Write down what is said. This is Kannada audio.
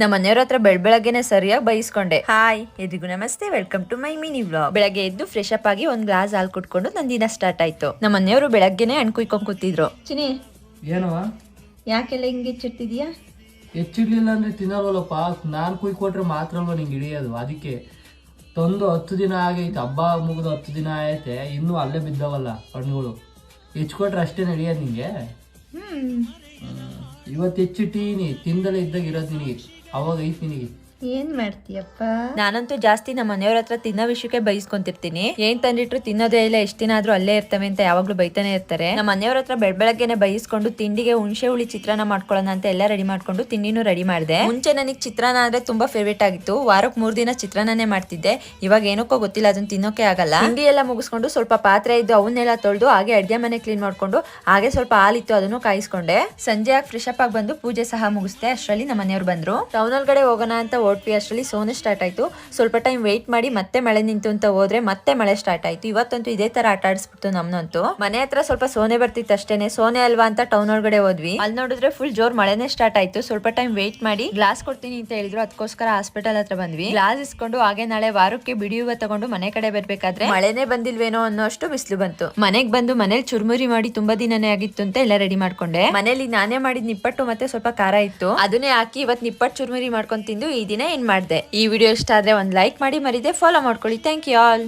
ನಮ್ಮ ಮನೆಯವ್ರ ಹತ್ರ ಬೆಳಗ್ಗೆನೆ ಸರಿಯಾಗಿ ಬೈಸ್ಕೊಂಡೆ. ಹಾಯ್ ಎಲ್ರಿಗೂ ನಮಸ್ತೆ, welcome to my mini vlog. ಬೆಳಗ್ಗೆ ಎದ್ದು ಫ್ರೆಶ್ ಅಪ್ ಆಗಿ ಒಂದ್ ಗ್ಲಾಸ್ ಹಾಲು ಕುಟ್ಕೊಂಡು ನನ್ನ ದಿನ ಸ್ಟಾರ್ಟ್ ಆಯ್ತು. ನಮ್ಮ ಮನೆಯವರು ಬೆಳಗ್ಗೆನೆ ಹಣ್ಣು ಕುಯ್ಕೊಂಡ್ ಕೂತಿದ್ರು. ಚಿನಿ ಏನವ ಯಾಕೆಲ್ಲ ಹಿಂಗೆ ಹೆಚ್ಚಿರ್ತಿದ್ಯಾ? ಹೆಚ್ಚಿಡ್ಲಿಲ್ಲ ಅಂದ್ರೆ ತಿನ್ನಲ್ವಲ್ಲಪ್ಪ. ನಾನ್ ಕುಯ್ಕೊಟ್ರೆ ಮಾತ್ರ ಅಲ್ವ ನಿಂಗೆ ಹಿಡಿಯೋದು. ಅದಕ್ಕೆ ತಂದು 10 ದಿನ ಆಗೈತೆ, ಹಬ್ಬ ಮುಗಿದು 10 ದಿನ ಆಗೈತೆ, ಇನ್ನೂ ಅಲ್ಲೇ ಬಿದ್ದವಲ್ಲ ಹಣ್ಣುಗಳು. ಹೆಚ್ಚಿಕೊಟ್ರೆ ಅಷ್ಟೇ ನಡೆಯೋದು ನಿಂಗೆ. ಇವತ್ತು ಹೆಚ್ಚಿಟ್ಟೀನಿ, ತಿಂದಲೇ ಇದ್ದಾಗ ಇರೋದು ನಿನಗೆ, ಅವಾಗ ಐತಿ ನಿನಗೆ. ಏನ್ ಮಾಡ್ತೀಯಪ್ಪ? ನಾನಂತೂ ಜಾಸ್ತಿ ನಮ್ಮ ಮನೆಯವ್ರ ಹತ್ರ ತಿನ್ನೋ ವಿಷಯಕ್ಕೆ ಬೈಸ್ಕೊಂತಿರ್ತೀನಿ. ಏನ್ ತಂದಿಟ್ರು ತಿನ್ನೋದೇ ಇಲ್ಲ, ಎಷ್ಟ್ ದಿನ ಆದ್ರೂ ಅಲ್ಲೇ ಇರ್ತವೆ ಅಂತ ಯಾವಾಗ್ಲೂ ಬೈತಾನೆ ಇರ್ತಾರೆ. ನಮ್ಮ ಮನೆಯವ್ರ ಹತ್ರ ಬೆಳಗ್ಗೆನೆ ಬೈಸ್ಕೊಂಡು ತಿಂಡಿಗೆ ಹುಣಸೆ ಹುಳಿ ಚಿತ್ರಾನ್ನ ಮಾಡ್ಕೊಳ್ಳೋಣ ಅಂತ ಎಲ್ಲ ರೆಡಿ ಮಾಡ್ಕೊಂಡು ತಿಂಡಿನೂ ರೆಡಿ ಮಾಡಿದೆ. ಮುಂಚೆ ನನಗೆ ಚಿತ್ರಾನ್ನ ಅಂದ್ರೆ ತುಂಬಾ ಫೇವ್ರೇಟ್ ಆಗಿತ್ತು. ವಾರಕ್ಕೆ 3 ದಿನ ಚಿತ್ರಾನ್ನನೇ ಮಾಡ್ತಿದ್ದೆ. ಇವಾಗ ಏನಕ್ಕೋ ಗೊತ್ತಿಲ್ಲ, ಅದನ್ನ ತಿನ್ನೋಕೆ ಆಗಲ್ಲ. ತಿಂಡಿ ಎಲ್ಲ ಮುಗಿಸ್ಕೊಂಡು ಸ್ವಲ್ಪ ಪಾತ್ರೆ ಇದ್ದು ಅವನ್ನೆಲ್ಲ ತೊಳೆದು ಹಾಗೆ ಅಡ್ಗೆ ಮನೆ ಕ್ಲೀನ್ ಮಾಡ್ಕೊಂಡು ಹಾಗೆ ಸ್ವಲ್ಪ ಹಾಲಿತ್ತು ಅದನ್ನು ಕಾಯಿಸ್ಕೊಂಡೆ. ಸಂಜೆ ಆಗಿ ಫ್ರೆಶ್ ಅಪ್ ಆಗಿ ಬಂದು ಪೂಜೆ ಸಹ ಮುಗಿಸ್ದೆ. ಅಷ್ಟರಲ್ಲಿ ನಮ್ಮ ಮನೆಯವ್ರು ಬಂದ್ರು. ಟೌನ್ ಒಳಗಡೆ ಹೋಗೋಣ ಅಂತ ಓಟ್ವಿ. ಅಷ್ಟರಲ್ಲಿ ಸೋನೆ ಸ್ಟಾರ್ಟ್ ಆಯ್ತು. ಸ್ವಲ್ಪ ಟೈಮ್ ವೇಟ್ ಮಾಡಿ ಮತ್ತೆ ಮಳೆ ನಿಂತು ಅಂತ ಹೋದ್ರೆ ಮತ್ತೆ ಮಳೆ ಸ್ಟಾರ್ಟ್ ಆಯ್ತು. ಇವತ್ತಂತೂ ಇದೇ ತರ ಆಟ ಆಡಿಸ್ಬಿಟ್ಟು ನಮ್ನಂತೂ. ಮನೆ ಹತ್ರ ಸ್ವಲ್ಪ ಸೋನೆ ಬರ್ತಿತ್ತು ಅಷ್ಟೇನೆ. ಸೋನೆ ಅಲ್ವಾ ಅಂತ ಟೌನ್ ಒಳಗಡೆ ಹೋದ್ವಿ. ಅಲ್ಲಿ ನೋಡಿದ್ರೆ ಫುಲ್ ಜೋರ್ ಮಳೆನೇ ಸ್ಟಾರ್ಟ್ ಆಯ್ತು. ಸ್ವಲ್ಪ ಟೈಮ್ ವೇಟ್ ಮಾಡಿ ಗ್ಲಾಸ್ ಕೊಡ್ತೀನಿ ಅಂತ ಹೇಳಿದ್ರು. ಅದಕ್ಕೋಸ್ಕರ ಹಾಸ್ಪಿಟಲ್ ಹತ್ರ ಬಂದ್ವಿ. ಗ್ಲಾಸ್ ಇಸ್ಕೊಂಡು ಹಾಗೆ ನಾಳೆ ವಾರಕ್ಕೆ ಬಿಡಿಯುವ ತಗೊಂಡು ಮನೆ ಕಡೆ ಬರ್ಬೇಕಾದ್ರೆ ಮಳೆನೇ ಬಂದಿಲ್ವೇನೋ ಅನ್ನೋ ಅಷ್ಟು ಬಿಸಿಲು ಬಂತು. ಮನೆಗ್ ಬಂದು ಮನೇಲಿ ಚುರ್ಮುರಿ ಮಾಡಿ ತುಂಬಾ ದಿನನೇ ಆಗಿತ್ತು ಅಂತ ಎಲ್ಲ ರೆಡಿ ಮಾಡ್ಕೊಂಡೆ. ಮನೇಲಿ ನಾನೇ ಮಾಡಿದ್ ನಿಪ್ಪಟ್ಟು ಮತ್ತೆ ಸ್ವಲ್ಪ ಖಾರ ಇತ್ತು, ಅದನ್ನೇ ಹಾಕಿ ಇವತ್ ನಿಪ್ಪಟ್ಟು ಚುರ್ಮುರಿ ಮಾಡ್ಕೊಂಡು ತಿಂದು ಈ ದಿನ ಏನ್ ಮಾಡ್ದೆ. ಈ ವಿಡಿಯೋ ಇಷ್ಟ ಆದ್ರೆ ಒಂದ್ ಲೈಕ್ ಮಾಡಿ, ಮರಿದೆ ಫಾಲೋ ಮಾಡ್ಕೊಳ್ಳಿ. Thank you all.